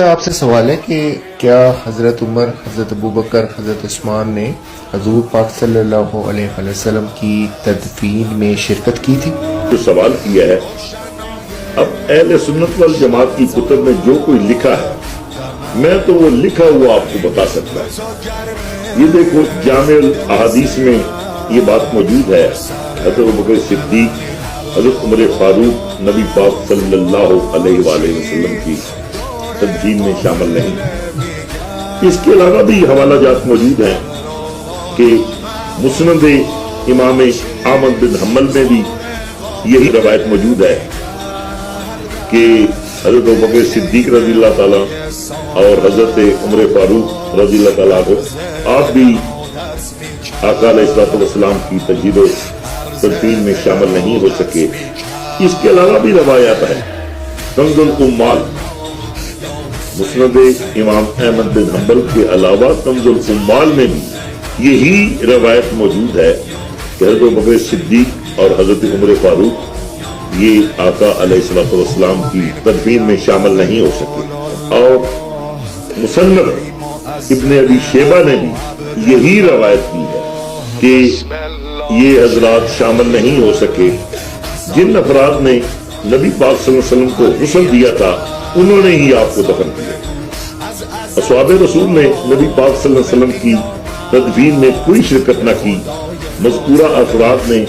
آپ سے سوال ہے کہ کیا حضرت عمر، حضرت ابوبکر، حضرت عثمان نے حضور پاک صلی اللہ علیہ وسلم کی تدفین میں شرکت کی تھی؟ جو سوال کیا ہے، اب اہل سنت والجماعت کی کتب میں جو کوئی لکھا ہے میں تو وہ لکھا ہوا آپ کو بتا سکتا ہے۔ یہ دیکھو جامع الاحادیث میں یہ بات موجود ہے، حضرت ابوبکر صدیق، حضرت عمر فاروق نبی پاک صلی اللہ علیہ وآلہ وسلم کی تدفین میں شامل نہیں۔ اس کے علاوہ بھی حوالہ جات موجود ہیں کہ مسند امام احمد بن حنبل میں بھی یہی روایت موجود ہے کہ حضرت ابوبکر صدیق رضی اللہ تعالیٰ اور حضرت عمر فاروق رضی اللہ تعالیٰ کو آپ بھی آقا علیہ الصلوۃ والسلام کی تجہیز و تدفین میں شامل نہیں ہو سکے۔ اس کے علاوہ بھی روایات ہیں، کنز الامال مسند امام احمد بن حنبل کے علاوہ کنز الامال میں بھی یہی روایت موجود ہے کہ حضرت ابوبکر صدیق اور حضرت عمر فاروق یہ آقا علیہ الصلوۃ والسلام کی تدفین میں شامل نہیں ہو سکے۔ اور مصنف ابن ابی شیبہ نے بھی یہی روایت کی ہے کہ یہ حضرات شامل نہیں ہو سکے۔ جن افراد نے نبی پاک صلی اللہ علیہ وسلم کو غسل دیا تھا انہوں نے ہی آپ کو دفن کیا۔ اصحاب رسول نے نبی پاک صلی اللہ علیہ وسلم کی تدفین میں کوئی شرکت نہ کی۔ مذکورہ افراد نے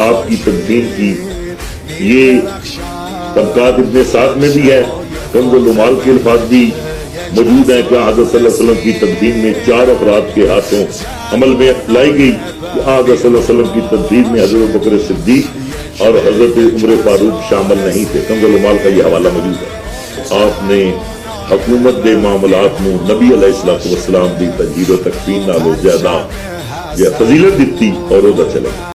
آپ کی تدفین کی۔ یہ طبقات ابن سعد میں بھی ہے، کنز الامال کے الفاظ بھی موجود ہیں کہ حضرت صلی اللہ علیہ وسلم کی تدفین میں 4 افراد کے ہاتھوں عمل میں لائی گئی کہ حضرت صلی اللہ علیہ وسلم کی تدفین میں حضرت ابوبکر صدیق اور حضرت عمر فاروق شامل نہیں تھے۔ کنز الامال کا یہ حوالہ موجود ہے۔ آپ نے حکومت دے معاملات میں نبی علیہ الصلوۃ والسلام دی تجہیز و تکفین نالو زیادہ فضیلت دیتی اور وہ چلے۔